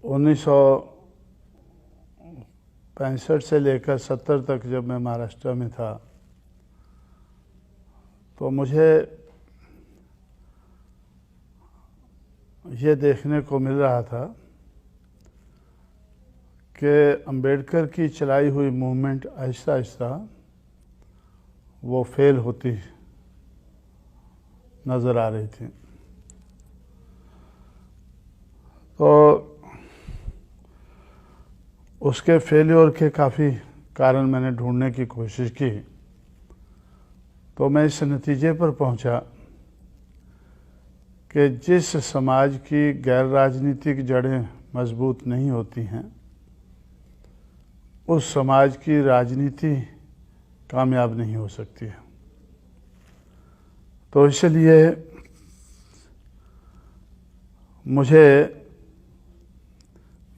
1965 से लेकर 70 तक जब मैं महाराष्ट्र में था तो मुझे ये देखने को मिल रहा था कि अंबेडकर की चलाई हुई मूवमेंट आहिस्ता आहिस्ता वो फेल होती नज़र आ रही थी। तो उसके फेल्योर के काफ़ी कारण मैंने ढूंढने की कोशिश की, तो मैं इस नतीजे पर पहुंचा कि जिस समाज की गैर राजनीतिक जड़ें मजबूत नहीं होती हैं उस समाज की राजनीति कामयाब नहीं हो सकती है। तो इसलिए मुझे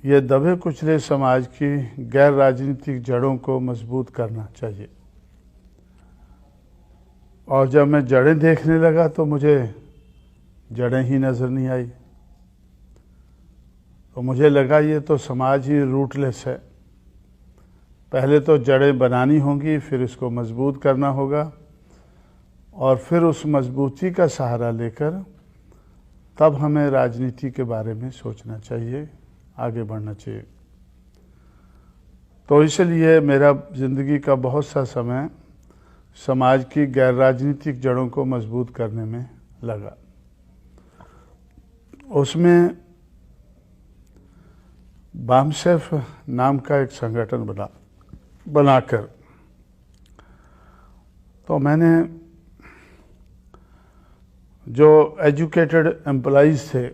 ये दबे कुचले समाज की गैर राजनीतिक जड़ों को मजबूत करना चाहिए। और जब मैं जड़ें देखने लगा तो मुझे जड़ें ही नज़र नहीं आई। तो मुझे लगा ये तो समाज ही रूटलेस है। पहले तो जड़ें बनानी होंगी, फिर इसको मजबूत करना होगा और फिर उस मजबूती का सहारा लेकर तब हमें राजनीति के बारे में सोचना चाहिए, आगे बढ़ना चाहिए। तो इसलिए मेरा ज़िंदगी का बहुत सा समय समाज की गैर राजनीतिक जड़ों को मजबूत करने में लगा। उसमें बामसेफ नाम का एक संगठन बनाकर तो मैंने जो एजुकेटेड एम्प्लॉइज़ थे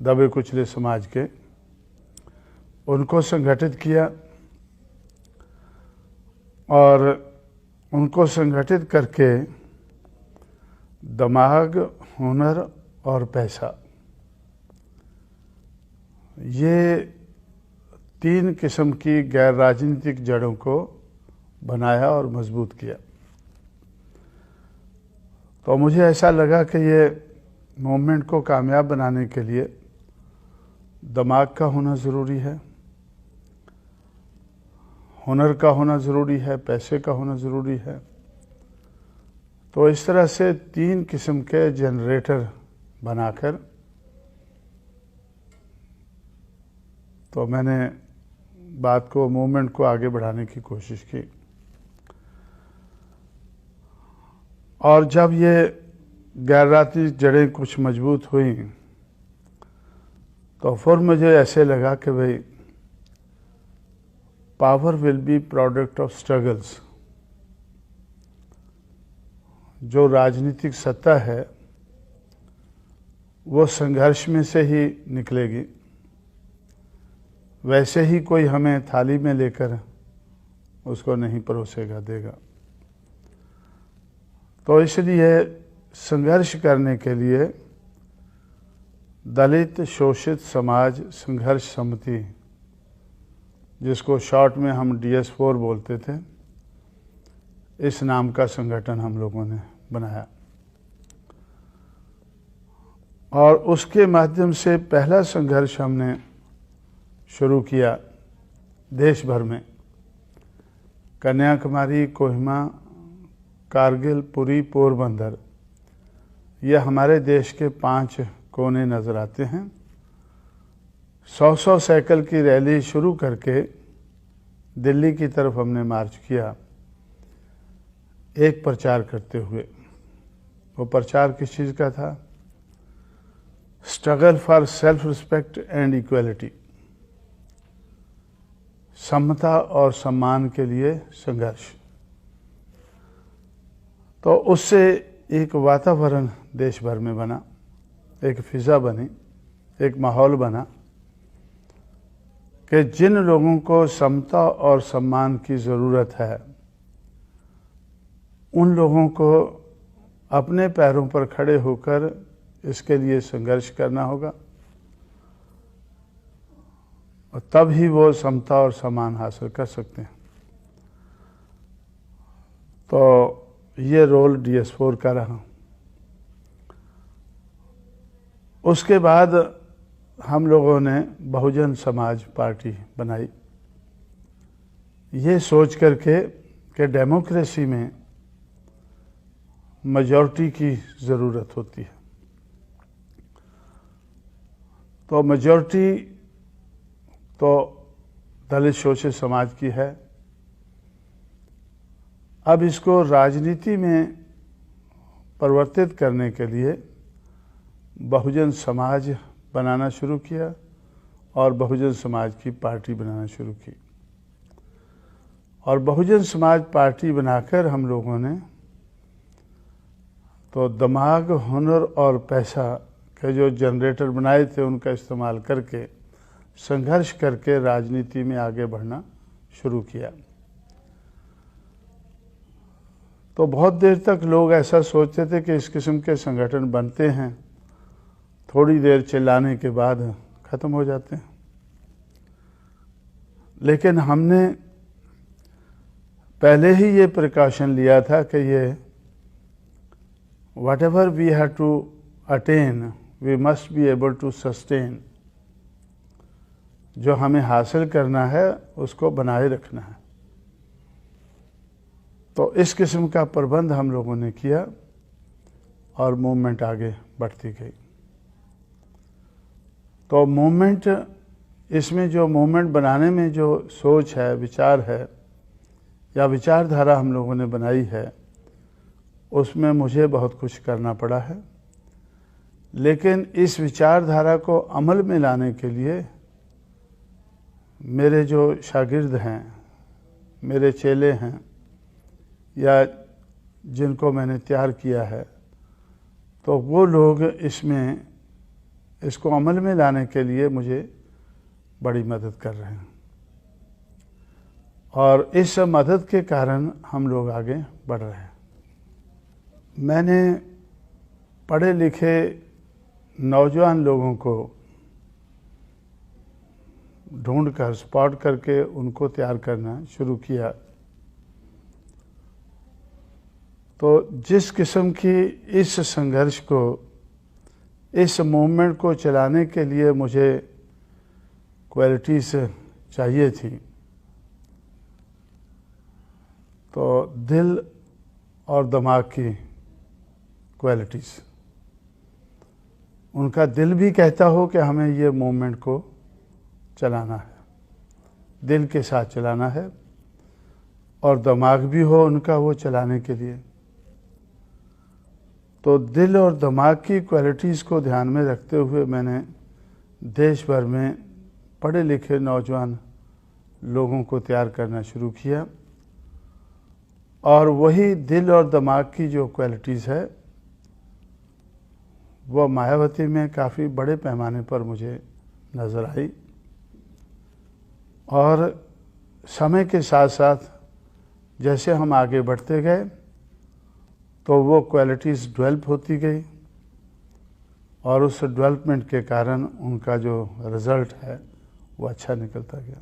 दबे कुचले समाज के, उनको संगठित किया और उनको संगठित करके दिमाग, हुनर और पैसा, ये 3 किस्म की गैर राजनीतिक जड़ों को बनाया और मजबूत किया। तो मुझे ऐसा लगा कि ये मूवमेंट को कामयाब बनाने के लिए दिमाग का होना ज़रूरी है, हुनर का होना ज़रूरी है, पैसे का होना ज़रूरी है। तो इस तरह से 3 किस्म के जनरेटर बनाकर तो मैंने बात को, मूवमेंट को आगे बढ़ाने की कोशिश की। और जब ये गैर राजनीतिक जड़ें कुछ मजबूत हुई तो फिर मुझे ऐसे लगा कि भाई power will be product of struggles. जो राजनीतिक सत्ता है वो संघर्ष में से ही निकलेगी। वैसे ही कोई हमें थाली में लेकर उसको नहीं परोसेगा देगा। तो इसलिए संघर्ष करने के लिए दलित शोषित समाज संघर्ष समिति, जिसको शॉर्ट में हम DS4 बोलते थे, इस नाम का संगठन हम लोगों ने बनाया और उसके माध्यम से पहला संघर्ष हमने शुरू किया देश भर में। कन्याकुमारी, कोहिमा, कारगिल, पुरी, पोरबंदर, ये हमारे देश के 5 कोने नज़र आते हैं। 100 साइकिल की रैली शुरू करके दिल्ली की तरफ हमने मार्च किया, एक प्रचार करते हुए। वो प्रचार किस चीज़ का था? Struggle for self respect and equality, समता और सम्मान के लिए संघर्ष। तो उससे एक वातावरण देश भर में बना, एक फिजा बनी, एक माहौल बना कि जिन लोगों को समता और सम्मान की ज़रूरत है उन लोगों को अपने पैरों पर खड़े होकर इसके लिए संघर्ष करना होगा और तब ही वो समता और सम्मान हासिल कर सकते हैं। तो ये रोल DS4 का रहा। उसके बाद हम लोगों ने बहुजन समाज पार्टी बनाई, ये सोच करके कि डेमोक्रेसी में मेजॉरिटी की ज़रूरत होती है। तो मेजॉरिटी तो दलित शोषित समाज की है। अब इसको राजनीति में परिवर्तित करने के लिए बहुजन समाज बनाना शुरू किया और बहुजन समाज की पार्टी बनाना शुरू की। और बहुजन समाज पार्टी बनाकर हम लोगों ने तो दिमाग, हुनर और पैसा के जो जनरेटर बनाए थे उनका इस्तेमाल करके संघर्ष करके राजनीति में आगे बढ़ना शुरू किया। तो बहुत देर तक लोग ऐसा सोचते थे कि इस किस्म के संगठन बनते हैं, थोड़ी देर चिल्लाने के बाद ख़त्म हो जाते हैं। लेकिन हमने पहले ही ये प्रिकॉशन लिया था कि ये whatever we have to attain, we must be able to sustain। जो हमें हासिल करना है उसको बनाए रखना है। तो इस किस्म का प्रबंध हम लोगों ने किया और मूवमेंट आगे बढ़ती गई। तो मूवमेंट, इसमें जो मूवमेंट बनाने में जो सोच है, विचार है या विचारधारा हम लोगों ने बनाई है, उसमें मुझे बहुत कुछ करना पड़ा है। लेकिन इस विचारधारा को अमल में लाने के लिए मेरे जो शागिर्द हैं, मेरे चेले हैं या जिनको मैंने तैयार किया है, तो वो लोग इसको अमल में लाने के लिए मुझे बड़ी मदद कर रहे हैं। और इस मदद के कारण हम लोग आगे बढ़ रहे हैं। मैंने पढ़े लिखे नौजवान लोगों को ढूंढकर स्पॉट करके उनको तैयार करना शुरू किया। तो जिस किस्म की इस संघर्ष को, इस मूवमेंट को चलाने के लिए मुझे क्वालिटीज़ चाहिए थी, तो दिल और दिमाग की क्वालिटीज़, उनका दिल भी कहता हो कि हमें ये मूवमेंट को चलाना है, दिल के साथ चलाना है, और दिमाग भी हो उनका वो चलाने के लिए। तो दिल और दिमाग की क्वालिटीज़ को ध्यान में रखते हुए मैंने देश भर में पढ़े लिखे नौजवान लोगों को तैयार करना शुरू किया। और वही दिल और दिमाग की जो क्वालिटीज़ है वो मायावती में काफ़ी बड़े पैमाने पर मुझे नज़र आई। और समय के साथ साथ जैसे हम आगे बढ़ते गए तो वो क्वालिटीज़ डेवलप होती गई और उस डेवलपमेंट के कारण उनका जो रिज़ल्ट है वो अच्छा निकलता गया।